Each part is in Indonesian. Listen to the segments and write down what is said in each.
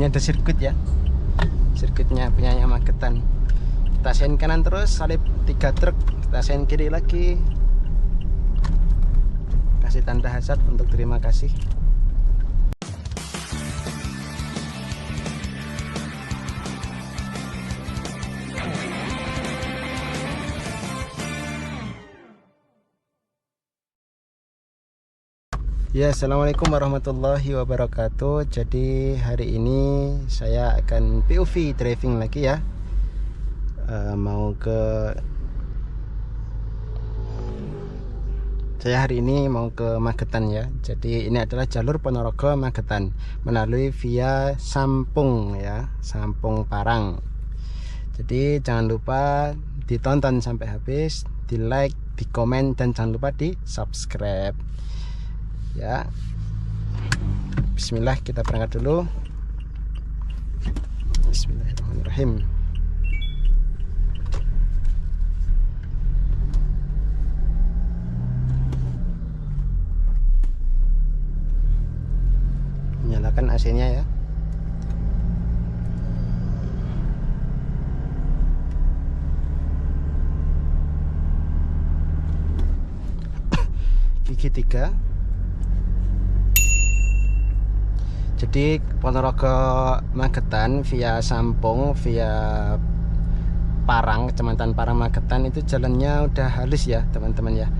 Ini ada sirkuit ya, sirkuitnya punyanya Magetan. Kita sen kanan terus, salip 3 truk, kita sen kiri lagi, kasih tanda hazard untuk terima kasih. Ya, assalamualaikum warahmatullahi wabarakatuh. Jadi hari ini saya akan POV driving lagi ya. Saya hari ini mau ke Magetan ya. Jadi ini adalah jalur Ponorogo Magetan melalui via Sampung ya, Sampung Parang. Jadi jangan lupa ditonton sampai habis, di like, di komen, dan jangan lupa di subscribe ya. Bismillah, kita berangkat dulu. Bismillahirrahmanirrahim. Nyalakan AC-nya ya. Gigi 3. Jadi Ponorogo Magetan via Sampung, via Parang, Kecamatan Parang Magetan, itu jalannya udah halus ya teman-teman ya.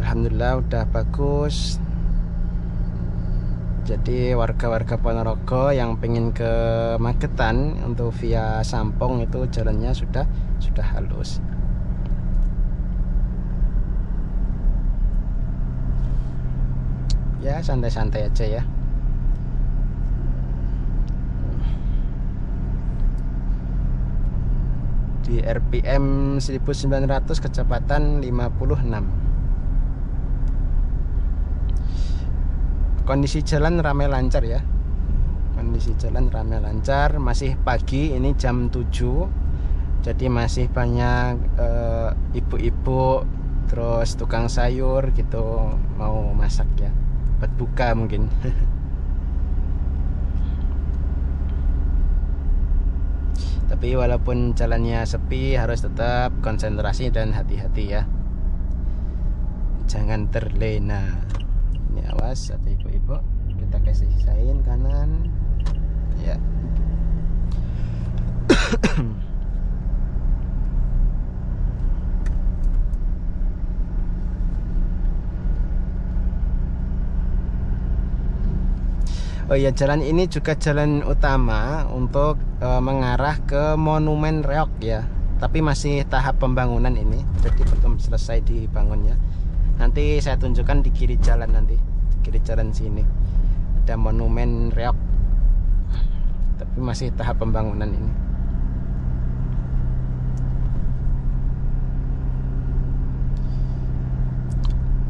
Alhamdulillah udah bagus. Jadi warga-warga Ponorogo yang pengen ke Magetan untuk via Sampung itu jalannya sudah halus. Ya santai-santai aja ya. Di RPM 1900, kecepatan 56. Kondisi jalan ramai lancar ya. Kondisi jalan ramai lancar. Masih pagi, ini jam 7. Jadi masih banyak ibu-ibu, terus tukang sayur gitu mau masak ya, buat buka mungkin. Tapi walaupun jalannya sepi, harus tetap konsentrasi dan hati-hati ya. Jangan terlena. Ini awas, ada ibu-ibu. Kita kasih sisain kanan. Ya. Oh iya, jalan ini juga jalan utama untuk mengarah ke Monumen Reog ya. Tapi masih tahap pembangunan ini, jadi belum selesai dibangunnya. Nanti saya tunjukkan di kiri jalan, nanti di kiri jalan sini ada Monumen Reog. Tapi masih tahap pembangunan ini.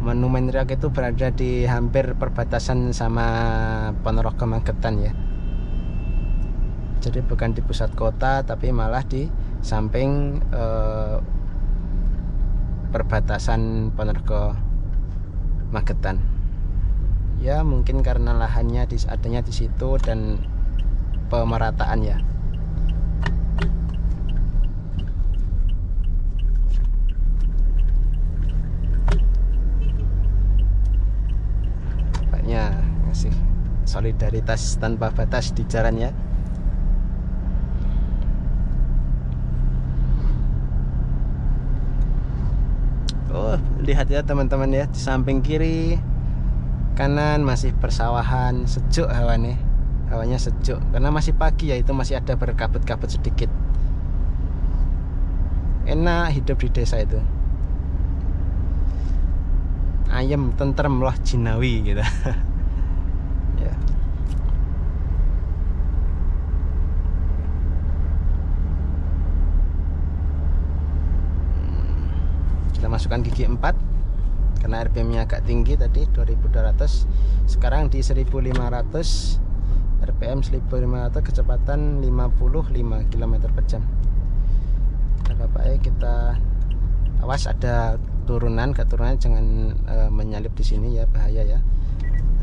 Monumen Reog itu berada di hampir perbatasan sama Ponorogo Magetan ya. Jadi bukan di pusat kota, tapi malah di samping perbatasan Ponorogo Magetan. Ya mungkin karena lahannya adanya di situ dan pemerataan ya. Ngasih solidaritas tanpa batas di jalan ya. Oh, lihat ya teman-teman ya, di samping kiri kanan masih persawahan, sejuk hawanya sejuk karena masih pagi ya, itu masih ada berkabut-kabut sedikit. Enak hidup di desa itu. Ayem, tentrem loh, jinawi gitu. Ya. Kita masukkan gigi 4 karena RPM-nya agak tinggi tadi 2200, sekarang di 1500, RPM 1500, kecepatan 55 km per jam. Nah, Bapak ya, kita awas ada turunan, jangan menyalip di sini ya, bahaya ya.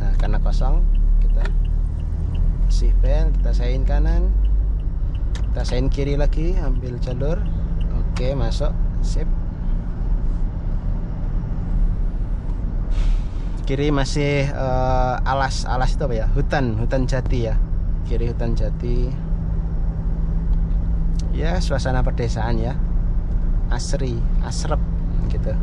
Nah, karena kosong kita kasih bel, kita sein kanan, kita sein kiri lagi, ambil jalur. Oke, masuk, sip. Kiri masih alas itu apa ya, hutan jati ya, kiri hutan jati ya. Suasana pedesaan ya, asrep gitu.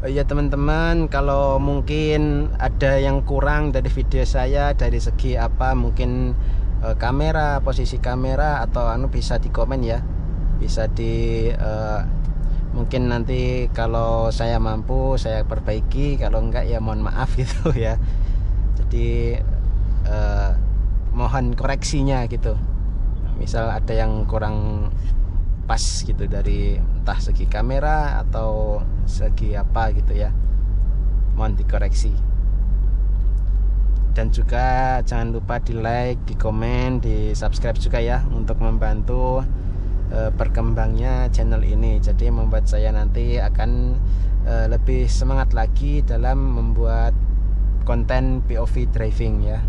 Oh iya teman-teman, kalau mungkin ada yang kurang dari video saya dari segi apa, mungkin kamera, posisi kamera atau bisa di komen ya, bisa di mungkin nanti kalau saya mampu saya perbaiki, kalau enggak ya mohon maaf gitu ya. Jadi mohon koreksinya gitu, misal ada yang kurang pas gitu dari entah segi kamera atau segi apa gitu ya, mohon dikoreksi. Dan juga jangan lupa di like, di komen, di subscribe juga ya, untuk membantu berkembangnya channel ini. Jadi membuat saya nanti akan lebih semangat lagi dalam membuat konten POV driving ya.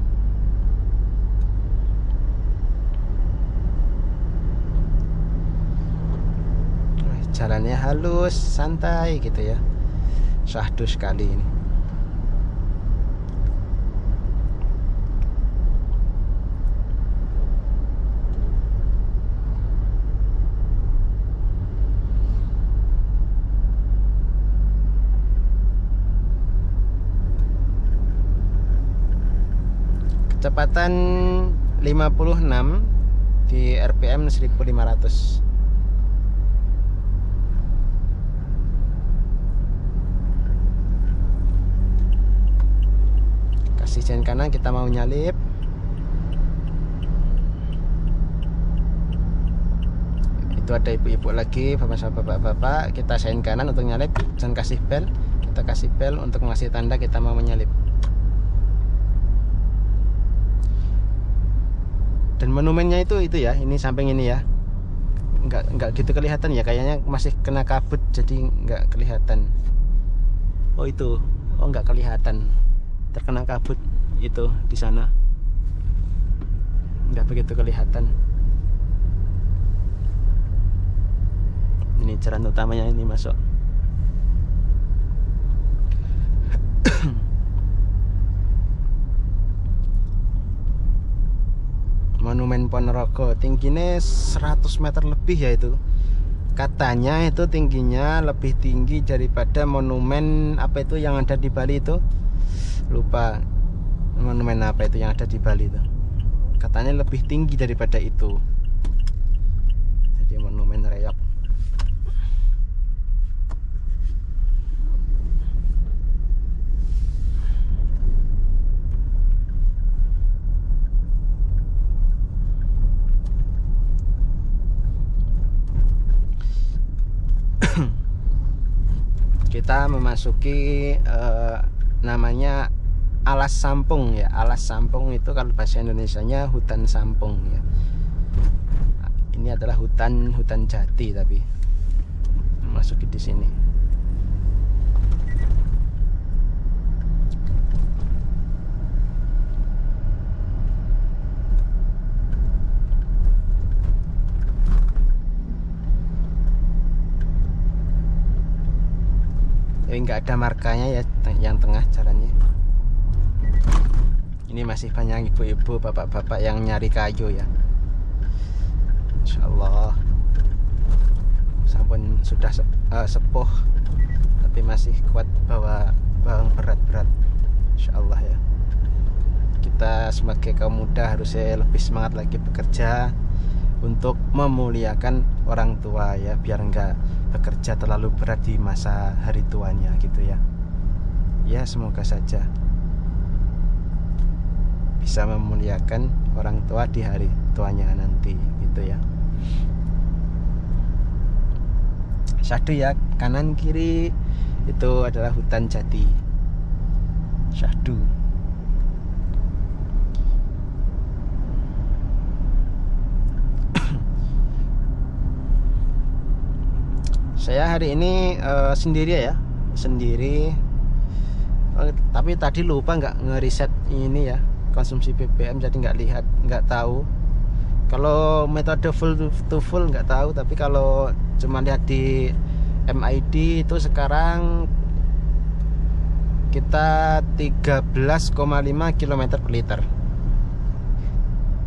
Jalannya halus, santai gitu ya, syahdu sekali ini. Kecepatan 56 di RPM 1500. Kasih sen kanan, kita mau nyalip. Itu ada ibu-ibu lagi, bapak-bapak, kita sen kanan untuk nyalip dan kasih bel. Kita kasih bel untuk ngasih tanda kita mau menyalip. Dan monumennya itu ya, ini samping ini ya, nggak gitu kelihatan ya, kayaknya masih kena kabut jadi nggak kelihatan. Oh itu, oh nggak kelihatan, terkena kabut itu di sana, nggak begitu kelihatan. Ini jalan utamanya, ini masuk. Monumen Ponorogo tingginya 100 meter lebih ya itu. Katanya itu tingginya lebih tinggi daripada monumen apa itu yang ada di Bali itu. Lupa monumen apa itu yang ada di Bali itu. Katanya lebih tinggi daripada itu. Jadi monumen reok. Kita memasuki namanya Alas Sampung ya. Alas Sampung itu kalau bahasa Indonesianya hutan sampung ya. Ini adalah hutan jati, tapi memasuki di sini. Nggak ada markanya ya yang tengah jalannya. Ini masih banyak ibu-ibu, bapak-bapak yang nyari kayu ya. Insyaallah sampun sudah sepuh tapi masih kuat bawa barang berat-berat. Insyaallah ya. Kita sebagai kaum muda harusnya lebih semangat lagi bekerja untuk memuliakan orang tua ya, biar enggak bekerja terlalu berat di masa hari tuanya gitu ya. Ya semoga saja bisa memuliakan orang tua di hari tuanya nanti gitu ya. Syahdu ya, kanan kiri itu adalah hutan jati. Syahdu. Saya hari ini sendiri ya, sendiri. Tapi tadi lupa nggak ngeriset ini ya, konsumsi BBM, jadi nggak lihat, nggak tahu. Kalau metode full to full nggak tahu, tapi kalau cuma lihat di MID itu sekarang kita 13,5 km per liter.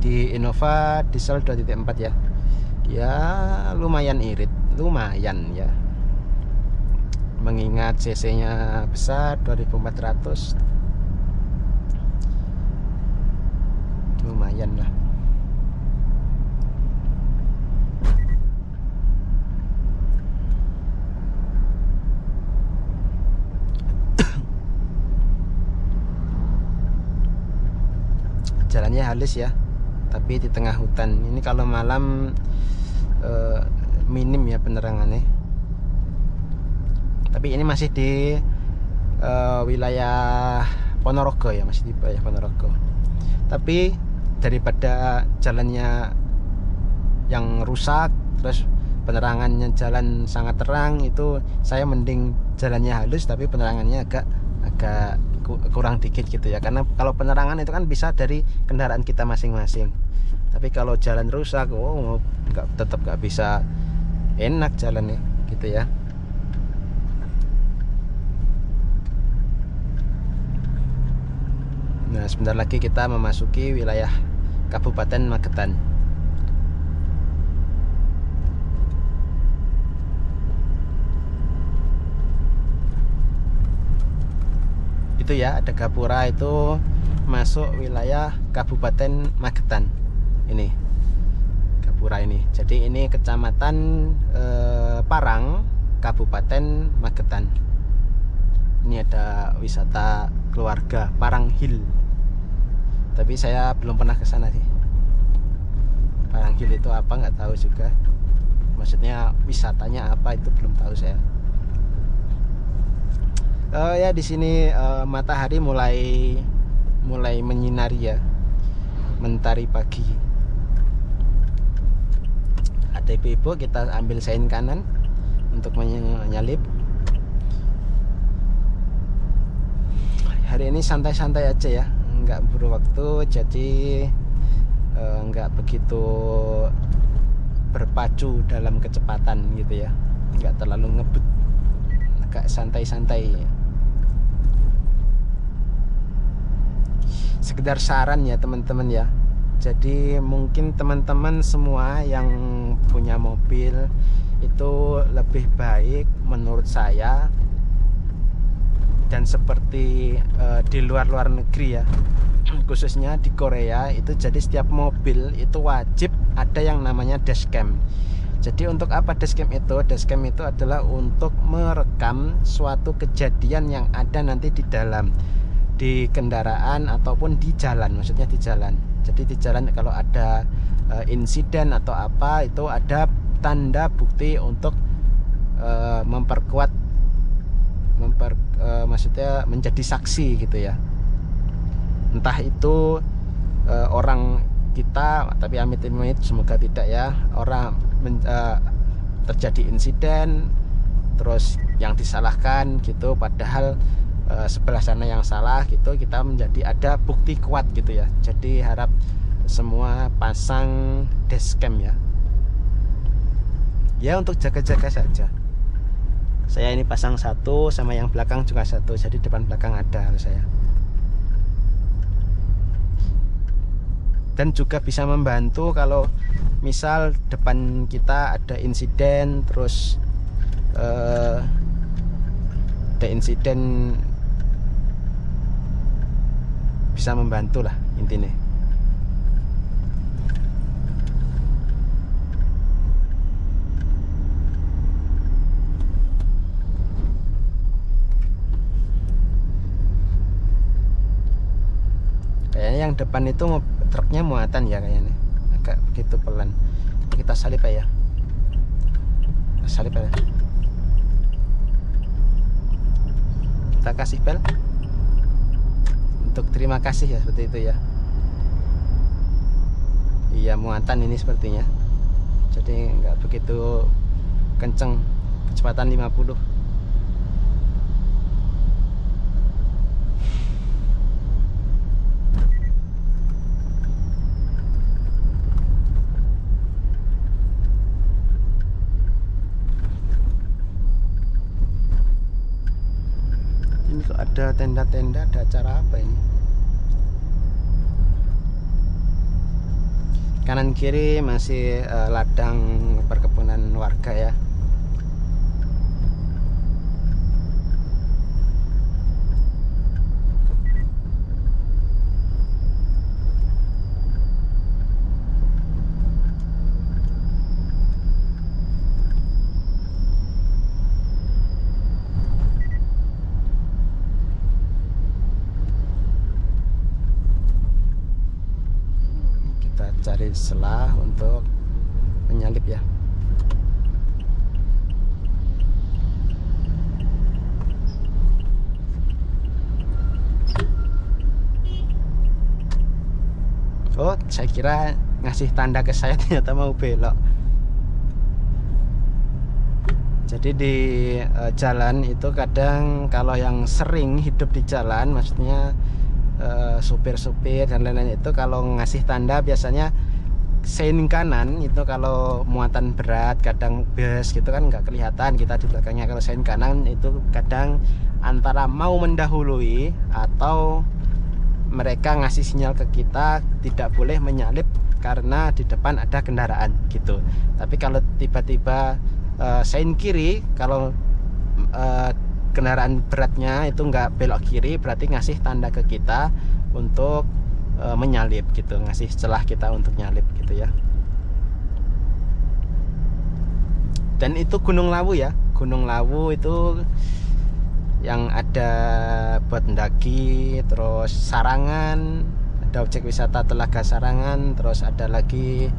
Di Innova diesel 2.4 ya. Ya lumayan irit, lumayan ya. Mengingat cc-nya besar 2400, lumayan lah. Jalannya halus ya, tapi di tengah hutan. Ini kalau malam minim ya penerangannya. Tapi ini masih di wilayah Ponorogo ya, masih di wilayah Ponorogo. Tapi daripada jalannya yang rusak terus penerangannya jalan sangat terang, itu saya mending jalannya halus tapi penerangannya agak kurang dikit gitu ya. Karena kalau penerangan itu kan bisa dari kendaraan kita masing-masing. Tapi kalau jalan rusak, tetap nggak bisa enak jalannya gitu ya. Nah, sebentar lagi kita memasuki wilayah Kabupaten Magetan. Itu ya, ada Gapura, itu masuk wilayah Kabupaten Magetan. Ini Gapura ini. Jadi ini Kecamatan Parang, Kabupaten Magetan. Ini ada wisata keluarga Parang Hill. Tapi saya belum pernah ke sana sih. Parang Hill itu apa nggak tahu juga. Maksudnya wisatanya apa itu belum tahu saya. Ya di sini matahari mulai menyinari ya, mentari pagi. Ada ibu-ibu, kita ambil sein kanan untuk menyalip. Hari ini santai-santai aja ya, nggak buru waktu, jadi nggak begitu berpacu dalam kecepatan gitu ya, nggak terlalu ngebut, agak santai-santai. Sekedar saran ya teman-teman ya, jadi mungkin teman-teman semua yang punya mobil itu lebih baik menurut saya, dan seperti di luar negeri ya, khususnya di Korea itu, jadi setiap mobil itu wajib ada yang namanya dashcam. Jadi untuk apa dashcam itu? Dashcam itu adalah untuk merekam suatu kejadian yang ada nanti di dalam, di kendaraan ataupun di jalan, maksudnya di jalan. Jadi di jalan kalau ada insiden atau apa, itu ada tanda bukti untuk memperkuat maksudnya menjadi saksi gitu ya. Entah itu orang kita, tapi amit-amit semoga tidak ya, orang terjadi insiden terus yang disalahkan gitu, padahal sebelah sana yang salah gitu, kita menjadi ada bukti kuat gitu ya. Jadi harap semua pasang dashcam ya untuk jaga-jaga saja. Saya ini pasang satu, sama yang belakang juga satu, jadi depan belakang ada harus saya. Dan juga bisa membantu kalau misal depan kita ada insiden, terus ada insiden, bisa membantu lah intinya. Kayaknya yang depan itu truknya muatan ya, kayaknya agak begitu pelan. Kita salip ya, salip ya. Kita kasih bel untuk terima kasih ya, seperti itu ya. Iya muatan ini sepertinya, jadi nggak begitu kenceng. kecepatan 50. Ini kok ada tenda-tenda, ada acara apa ini? Kanan kiri masih ladang perkebunan warga ya. Cari celah untuk menyalip ya. Oh, saya kira ngasih tanda ke saya, ternyata mau belok. Jadi di jalan itu kadang kalau yang sering hidup di jalan, maksudnya supir-supir dan lain-lain itu kalau ngasih tanda biasanya sein kanan itu kalau muatan berat, kadang bus gitu kan nggak kelihatan kita di belakangnya. Kalau sein kanan itu kadang antara mau mendahului atau mereka ngasih sinyal ke kita tidak boleh menyalip karena di depan ada kendaraan gitu. Tapi kalau tiba-tiba sein kiri, kalau kendaraan beratnya itu nggak belok kiri, berarti ngasih tanda ke kita untuk menyalip gitu, ngasih celah kita untuk nyalip gitu ya. Dan itu Gunung Lawu ya. Gunung Lawu itu yang ada buat mendaki, terus Sarangan, ada objek wisata Telaga Sarangan, terus ada lagi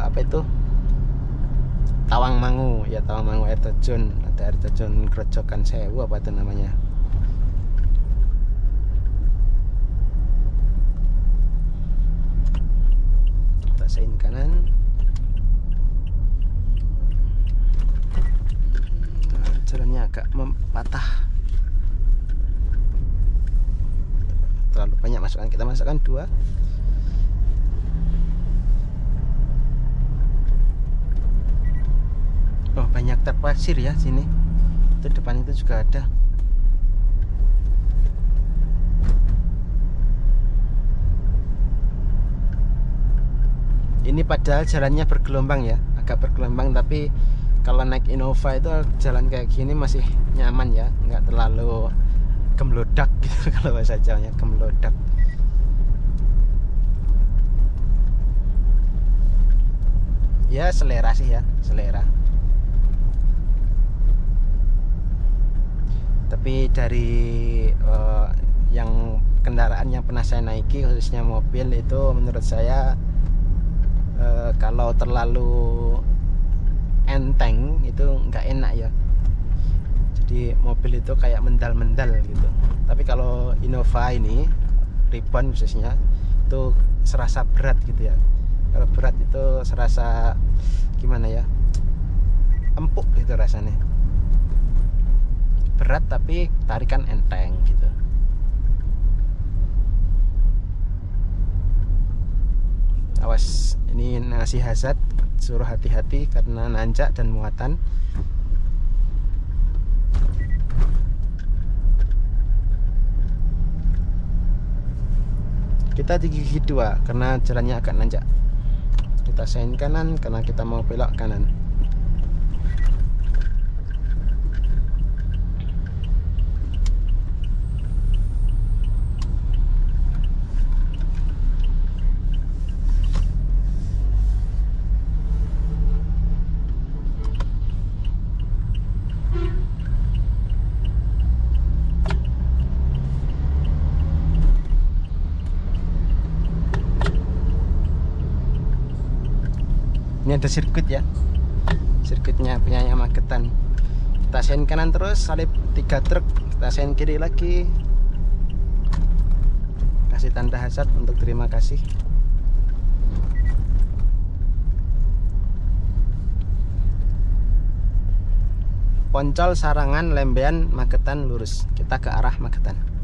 apa itu, Tawangmangu ya, Tawangmangu air terjun, ada air terjun Grojogan Sewu apa itu namanya. Tasain kanan. Nah, jalannya agak patah, terlalu banyak masukan, kita masukkan 2. Oh, banyak terpasir ya sini. Itu depan itu juga ada. Ini padahal jalannya bergelombang ya, agak bergelombang, tapi kalau naik Innova itu jalan kayak gini masih nyaman ya, nggak terlalu gemlodak gitu kalau bahasa Jawanya, gemlodak. Ya selera sih ya, selera. Tapi dari yang kendaraan yang pernah saya naiki, khususnya mobil, itu menurut saya kalau terlalu enteng itu nggak enak ya. Jadi mobil itu kayak mendal-mendal gitu. Tapi kalau Innova ini, Ribbon khususnya, itu serasa berat gitu ya. Kalau berat itu serasa gimana ya, empuk gitu rasanya. Berat tapi tarikan enteng gitu. Awas, ini ngasih hazard, suruh hati-hati karena nanjak dan muatan. Kita di gigi 2 karena jalannya agak nanjak. Kita sein kanan karena kita mau belok kanan. Ini ada sirkuit ya, sirkuitnya punya Magetan. Kita sein kanan terus, salip 3 truk, kita sein kiri lagi, kasih tanda hazard untuk terima kasih. Poncol, Sarangan, Lembean, Magetan lurus. Kita ke arah Magetan.